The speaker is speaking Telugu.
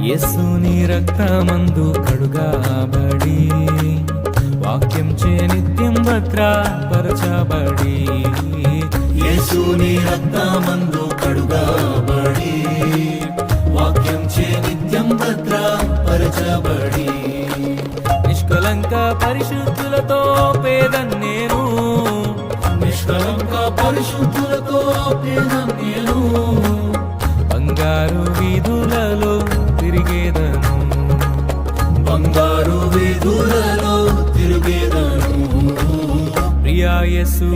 యేసుని రక్తమందు కడుగబడి వాక్యం చే నిత్యం భద్రపరచబడి యేసుని రక్తమందు కడుగబడి వాక్యం చే నిత్యం భద్రపరచబడి నిష్కలంక పరిశుద్ధులతో పేదన్ నేను నిష్కలంక పరిశుద్ధులతో పేదన్ నేను బంగారు వీధులలో తిరిగేదను బంగారు వీధులలో తిరిగేదను ప్రియా యేసు